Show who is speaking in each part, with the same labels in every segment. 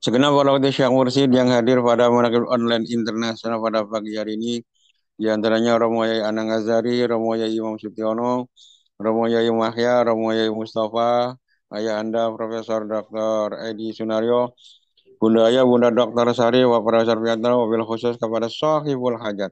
Speaker 1: Segenap para Syekh Mursyid yang hadir pada Manaqib Online Internasional pada pagi hari ini, di antaranya Romo Yai Anang Azari, Romo Yai Imam Sutiono, Romo Yai Mahya, Romo Yai Mustafa, Ayah Anda Profesor Dr. Edi Sunario, Bunda Ayah, Bunda Dr. Sari, Bapak Profesor Piantara, wabil khusus kepada Sohibul Hajat.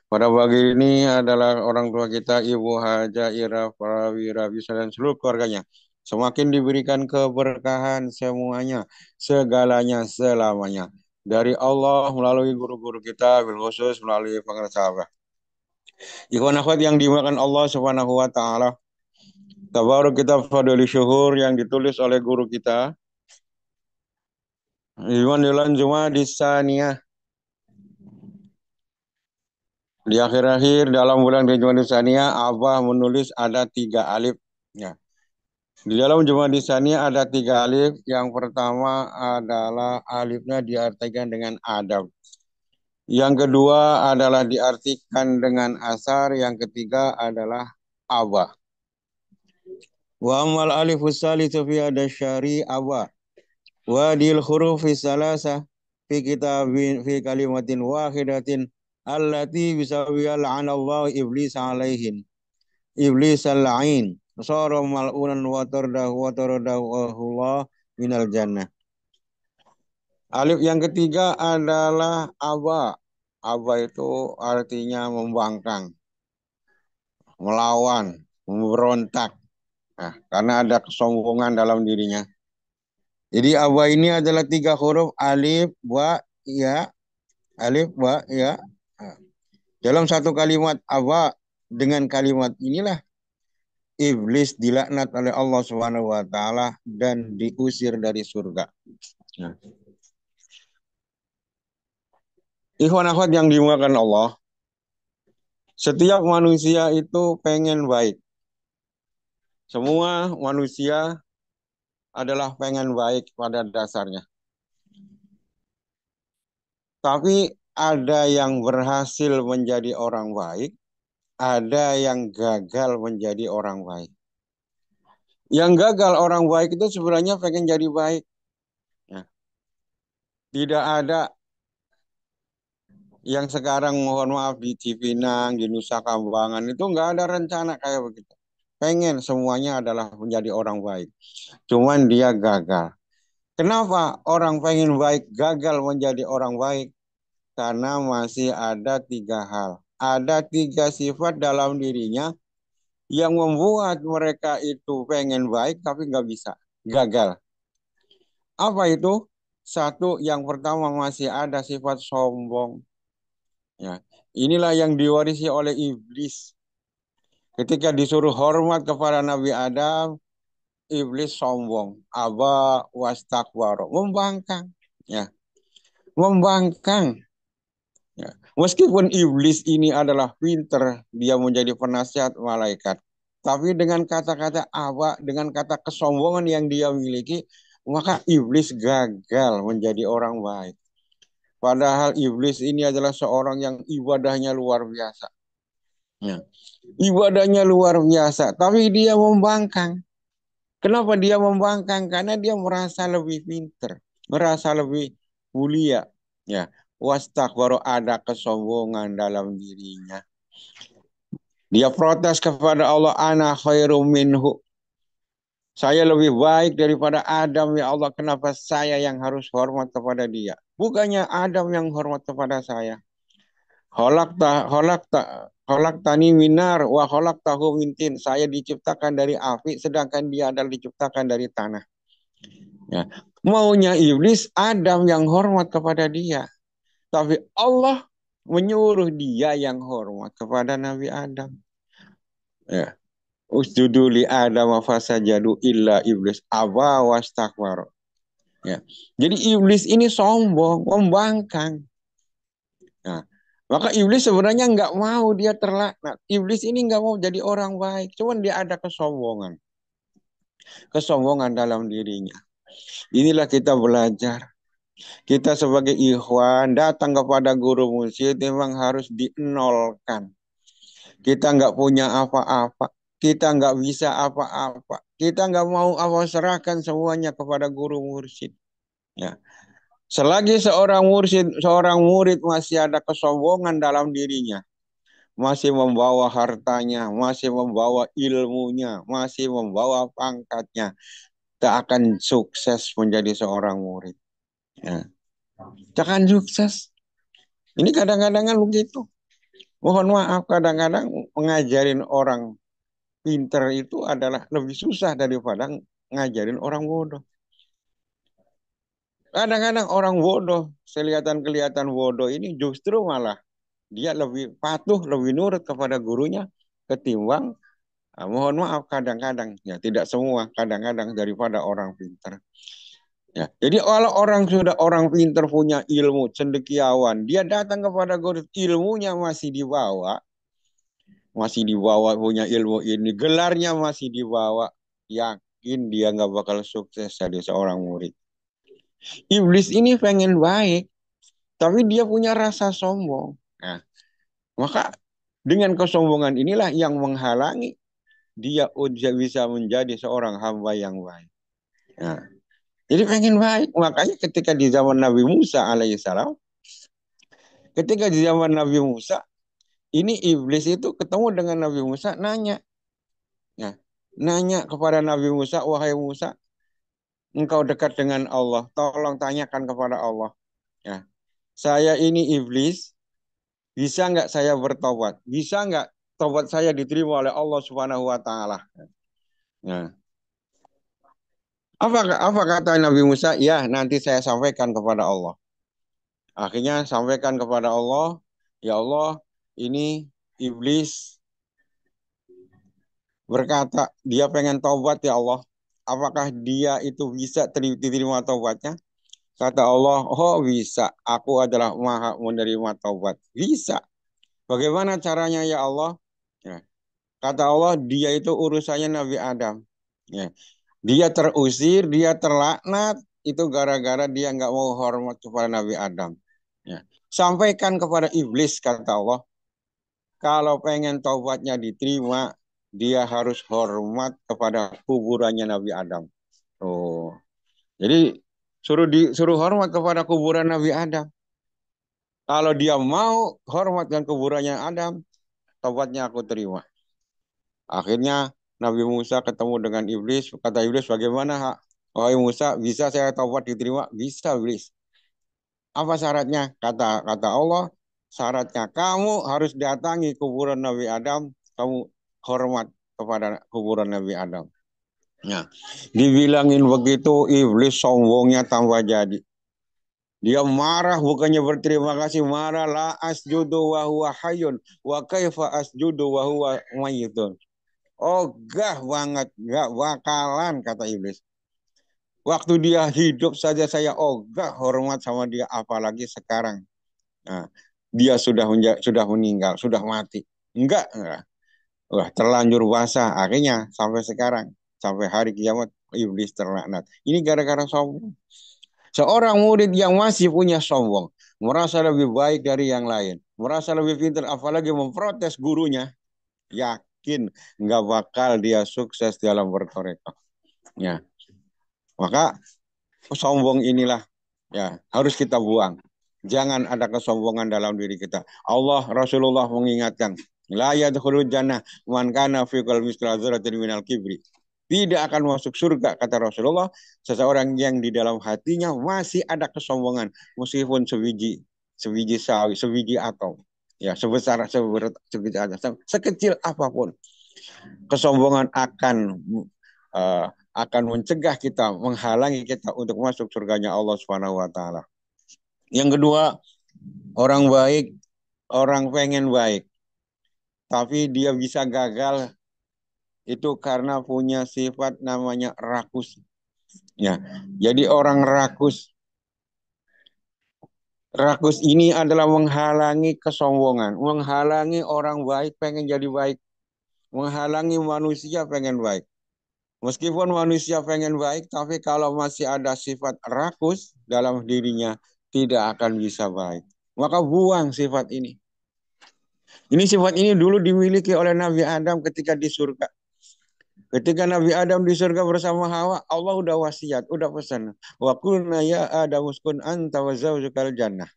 Speaker 1: Pada pagi ini adalah orang tua kita, Ibu Haja Ira Prawira Bisa dan seluruh keluarganya. Semakin diberikan keberkahan semuanya, segalanya, selamanya. Dari Allah melalui guru-guru kita, bil khusus melalui pengacara. Ikhwan akhwat yang dimuliakan Allah Subhanahu wa taala. Tabaruk kitab Fadli Syuhur yang ditulis oleh guru kita. Iwan Yulan Juma di Saniyah. Di akhir-akhir dalam bulan Rejwan Saniyah, Abah menulis ada 3 alif. Ya. Di dalam Juma di Saniyah ada 3 alif. Yang pertama adalah alifnya diartikan dengan adab. Yang kedua adalah diartikan dengan asar. Yang ketiga adalah abah. Wa amal alifus salisu fi adasyari abah. Wa dil hurufi salasa fi kitabin fi kalimatin wahidatin allati bisawiya la'anallahu iblis alaihin. Iblis al-la'in. Sara mal'unan wa tardahu Allah minal jannah. Alif yang ketiga adalah aba. Aba itu artinya membangkang, melawan, memberontak. Nah, karena ada kesombongan dalam dirinya. Jadi aba ini adalah 3 huruf alif, ba, ya, alif, ba, ya. Nah, dalam satu kalimat aba dengan kalimat inilah iblis dilaknat oleh Allah Subhanahu wa taala dan diusir dari surga. Nah, ikhwan akhwat yang dimuliakan Allah, setiap manusia itu pengen baik. Semua manusia adalah pengen baik pada dasarnya. Tapi ada yang berhasil menjadi orang baik, ada yang gagal menjadi orang baik. Yang gagal orang baik itu sebenarnya pengen jadi baik. Ya. Tidak ada yang sekarang mohon maaf di Cipinang, di Nusa Kambangan itu nggak ada rencana kayak begitu. Pengen semuanya adalah menjadi orang baik. Cuman dia gagal. Kenapa orang pengen baik gagal menjadi orang baik? Karena masih ada 3 hal. Ada 3 sifat dalam dirinya yang membuat mereka itu pengen baik tapi nggak bisa. Gagal. Apa itu? Satu, yang pertama masih ada sifat sombong. Ya, inilah yang diwarisi oleh iblis. Ketika disuruh hormat kepada Nabi Adam, iblis sombong, aba wastakbaro, membangkang, ya, membangkang. Ya. Meskipun iblis ini adalah pinter, dia menjadi penasihat malaikat. Tapi dengan kata-kata aba, dengan kata kesombongan yang dia miliki, maka iblis gagal menjadi orang baik. Padahal iblis ini adalah seorang yang ibadahnya luar biasa. Ya. Ibadahnya luar biasa, tapi dia membangkang. Kenapa dia membangkang? Karena dia merasa lebih pinter, merasa lebih mulia. Ya, wastakbaru, ada kesombongan dalam dirinya. Dia protes kepada Allah, ana khairum minhu. Saya lebih baik daripada Adam, ya Allah. Kenapa saya yang harus hormat kepada dia? Bukannya Adam yang hormat kepada saya. Tani minar wa tahu mintin. Saya diciptakan dari api, sedangkan dia adalah diciptakan dari tanah. Ya. Maunya iblis Adam yang hormat kepada dia. Tapi Allah menyuruh dia yang hormat kepada Nabi Adam. Ya. Usjudu li Adam fasajadu illa iblis aba wastakbara. Ya. Jadi iblis ini sombong, membangkang. Nah, maka iblis sebenarnya nggak mau dia terlaknat. Iblis ini nggak mau jadi orang baik. Cuman dia ada kesombongan. Kesombongan dalam dirinya. Inilah kita belajar. Kita sebagai ikhwan datang kepada guru mursyid memang harus dienolkan. Kita nggak punya apa-apa. Kita nggak bisa apa-apa. Kita nggak mau apa serahkan semuanya kepada guru mursyid. Ya. Selagi seorang murid masih ada kesombongan dalam dirinya, masih membawa hartanya, masih membawa ilmunya, masih membawa pangkatnya, tak akan sukses menjadi seorang murid. Ya. Tak akan sukses. Ini kadang-kadang kan begitu. Mohon maaf, kadang-kadang mengajarin orang pinter itu adalah lebih susah daripada ngajarin orang bodoh. Kadang-kadang orang bodoh, kelihatan bodoh ini justru malah dia lebih patuh, lebih nurut kepada gurunya ketimbang, mohon maaf, kadang-kadang, ya tidak semua, kadang-kadang daripada orang pintar. Ya, jadi kalau orang pintar punya ilmu cendekiawan, dia datang kepada guru, ilmunya masih dibawa punya ilmu ini, gelarnya masih dibawa, yakin dia nggak bakal sukses jadi seorang murid. Iblis ini pengen baik, tapi dia punya rasa sombong. Nah, maka dengan kesombongan inilah yang menghalangi dia bisa menjadi seorang hamba yang baik. Nah, jadi pengen baik. Makanya ketika di zaman Nabi Musa alaihissalam, ketika di zaman Nabi Musa, ini iblis itu ketemu dengan Nabi Musa, nanya. Ya, nanya kepada Nabi Musa, wahai Musa, engkau dekat dengan Allah, tolong tanyakan kepada Allah. Ya, saya ini iblis, bisa nggak saya bertobat? Bisa nggak tobat saya diterima oleh Allah Subhanahu Wa Taala? Nah, apa kata Nabi Musa? Ya, nanti saya sampaikan kepada Allah. Akhirnya sampaikan kepada Allah, ya Allah, ini iblis berkata, dia pengen taubat ya Allah. Apakah dia itu bisa diterima taubatnya? Kata Allah, oh bisa, aku adalah maha menerima taubat. Bisa. Bagaimana caranya ya Allah? Ya. Kata Allah, dia itu urusannya Nabi Adam. Ya. Dia terusir, dia terlaknat, itu gara-gara dia nggak mau hormat kepada Nabi Adam. Ya. Sampaikan kepada iblis, kata Allah, kalau pengen taubatnya diterima, dia harus hormat kepada kuburannya Nabi Adam. Oh, jadi suruh hormat kepada kuburan Nabi Adam. Kalau dia mau hormat dan kuburannya Adam, taubatnya aku terima. Akhirnya Nabi Musa ketemu dengan iblis. Kata iblis, bagaimana? Wahai Musa, bisa saya taubat diterima? Bisa, iblis. Apa syaratnya? Kata Allah, syaratnya kamu harus datangi kuburan Nabi Adam, kamu hormat kepada kuburan Nabi Adam. Ya, dibilangin begitu, iblis sombongnya tambah jadi. Dia marah, bukannya berterima kasih, marah, la asjudu wa huwa hayyun wa kaifa asjudu wa huwa mayyitun. Oh, gah banget, gak bakalan, kata iblis. Waktu dia hidup saja saya ogah hormat sama dia, apalagi sekarang. Nah, dia sudah meninggal, sudah mati. Enggak. Wah, terlanjur basah. Akhirnya sampai sekarang, sampai hari kiamat, iblis terlaknat. Ini gara-gara sombong. Seorang murid yang masih punya sombong, merasa lebih baik dari yang lain, merasa lebih pintar, apalagi memprotes gurunya, yakin nggak bakal dia sukses dalam bertorekah. Ya, maka sombong inilah ya harus kita buang. Jangan ada kesombongan dalam diri kita. Allah Rasulullah mengingatkan, la yadkhulul jannah man kana fi qalbi dzarratin minal kibri. Tidak akan masuk surga, kata Rasulullah, seseorang yang di dalam hatinya masih ada kesombongan, meskipun sebiji sawi, sebiji atom. Ya, sebiji atom, sekecil apapun. Kesombongan akan mencegah kita, menghalangi kita untuk masuk surganya Allah Subhanahu wa taala. Yang kedua, orang baik, orang pengen baik, tapi dia bisa gagal itu karena punya sifat namanya rakus. Ya, jadi orang rakus. Rakus ini adalah menghalangi kesombongan, menghalangi orang baik pengen jadi baik, menghalangi manusia pengen baik. Meskipun manusia pengen baik, tapi kalau masih ada sifat rakus dalam dirinya, tidak akan bisa baik. Maka buang sifat ini. Ini sifat ini dulu dimiliki oleh Nabi Adam ketika di surga. Ketika Nabi Adam di surga bersama Hawa, Allah udah wasiat, udah pesan. Wa qulna ya Adam uskun anta wa zawjukal jannah.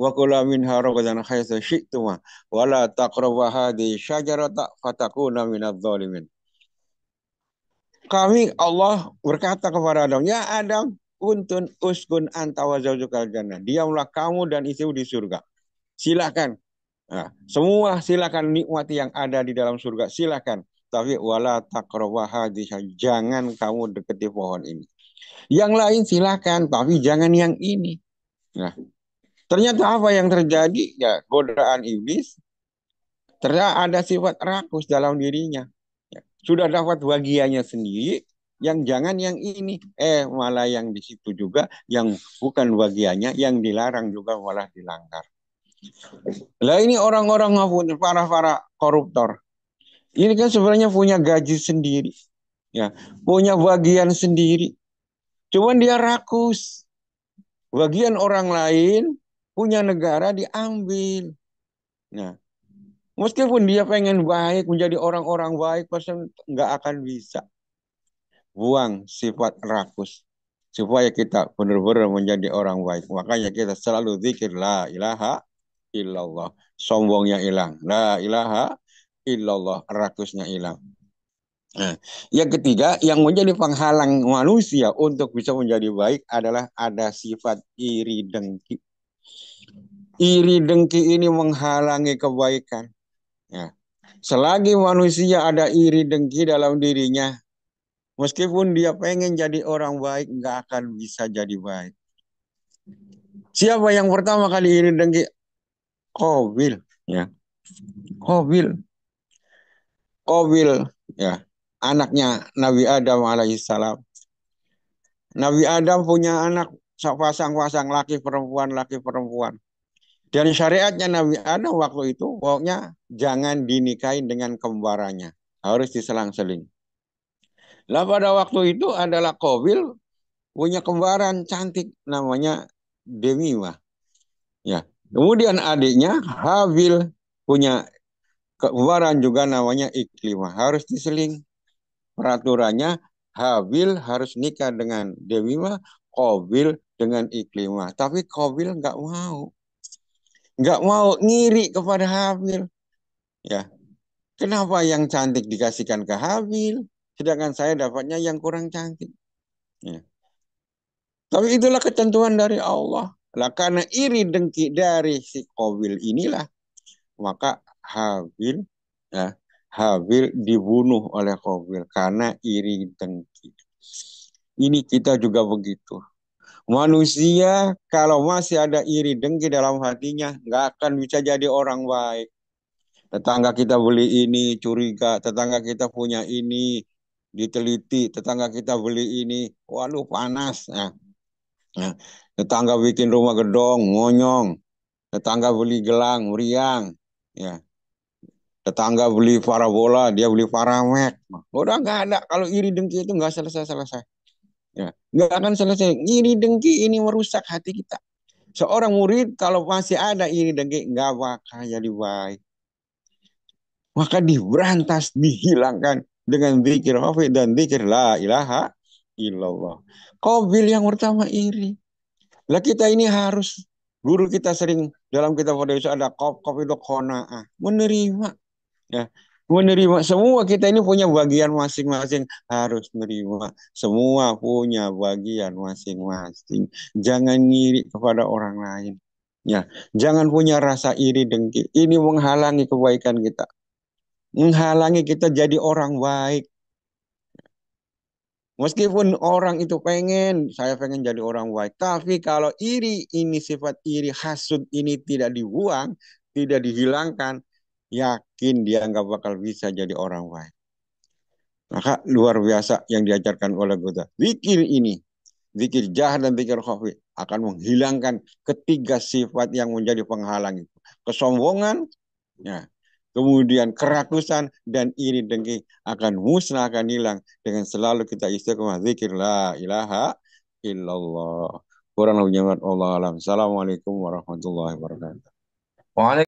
Speaker 1: Wa kula minha ragadan haitsu syi'tuma wa la taqrabu hadhihi syajarata fatakuna minadh dhalimin. Kami Allah berkata kepada Adam, ya Adam, untun uskun anta wa zawjukal jannah. Diamlah kamu dan istri di surga. Silakan. Nah, semua silakan nikmati yang ada di dalam surga. Silakan. Tapi wala taqrabu hadhihi, jangan kamu deketi pohon ini. Yang lain silakan, tapi jangan yang ini. Nah, ternyata apa yang terjadi? Ya, godaan iblis. Ternyata ada sifat rakus dalam dirinya. Ya, sudah dapat bagiannya sendiri, yang jangan yang ini. Malah yang di situ juga, yang bukan bagiannya, yang dilarang juga malah dilanggar. Lah ini orang-orang para koruptor. Ini kan sebenarnya punya gaji sendiri, ya, punya bagian sendiri. Cuman dia rakus. Bagian orang lain punya negara diambil. Nah, meskipun dia pengen baik, menjadi orang-orang baik, pasti nggak akan bisa. Buang sifat rakus. Supaya kita benar-benar menjadi orang baik. Makanya kita selalu zikir la ilaha illallah. Sombongnya hilang. La ilaha illallah. Rakusnya hilang. Nah, yang ketiga, yang menjadi penghalang manusia untuk bisa menjadi baik adalah ada sifat iri dengki. Iri dengki ini menghalangi kebaikan. Ya. Selagi manusia ada iri dengki dalam dirinya, meskipun dia pengen jadi orang baik, nggak akan bisa jadi baik. Siapa yang pertama kali iri dengki? Qabil. Ya. Qabil. Qabil. Ya. Anaknya Nabi Adam alaihissalam. Nabi Adam punya anak pasang-pasang laki perempuan. Dan syariatnya Nabi Adam waktu itu pokoknya jangan dinikahin dengan kembarannya. Harus diselang-seling. Lah pada waktu itu adalah Qabil punya kembaran cantik namanya Demimah. Ya. Kemudian adiknya Habil punya kembaran juga namanya Iklimah. Harus diseling. Peraturannya Habil harus nikah dengan Demimah, Qabil dengan Iklimah. Tapi Qabil nggak mau. Nggak mau, ngiri kepada Habil. Ya, kenapa yang cantik dikasihkan ke Habil, sedangkan saya dapatnya yang kurang cantik. Ya. Tapi itulah ketentuan dari Allah. Lah karena iri dengki dari si Qabil inilah, maka Habil, ya, Habil dibunuh oleh Qabil karena iri dengki. Ini kita juga begitu. Manusia kalau masih ada iri dengki dalam hatinya, nggak akan bisa jadi orang baik. Tetangga kita beli ini, curiga. Tetangga kita punya ini, diteliti. Tetangga kita beli ini, waduh panas. Nah, tetangga bikin rumah gedong, monyong. Tetangga beli gelang, meriang. Ya, tetangga beli parabola, dia beli paramek. Udah nggak ada. Kalau iri dengki itu nggak selesai-selesai. Ya, nggak akan selesai. Iri dengki ini merusak hati kita. Seorang murid kalau masih ada iri dengki, nggak bakal jadi baik. Maka diberantas, dihilangkan dengan zikir hafid dan zikir la ilaha illallah. Qabil yang pertama iri. Lah kita ini harus, guru kita sering dalam kitab hadis ada qaf itu qanaah, menerima, ya. Menerima, semua kita ini punya bagian masing-masing, harus menerima. Semua punya bagian masing-masing. Jangan ngiri kepada orang lain. Ya, jangan punya rasa iri dengki. Ini menghalangi kebaikan kita, menghalangi kita jadi orang baik. Meskipun orang itu pengen, saya pengen jadi orang baik. Tapi kalau iri ini, sifat iri, hasud ini tidak dibuang, tidak dihilangkan, yakin dia nggak bakal bisa jadi orang baik. Maka luar biasa yang diajarkan oleh Buddha. Zikir ini, zikir jahat dan zikir khafi, akan menghilangkan ketiga sifat yang menjadi penghalang itu. Kesombongan, ya, kemudian kerakusan dan iri dengki akan musnah, akan hilang dengan selalu kita istiqomah zikir la ilaha illallah. Kurang lebihnya Allah alam. Assalamualaikum warahmatullahi wabarakatuh.
Speaker 2: Waalaikumsalam.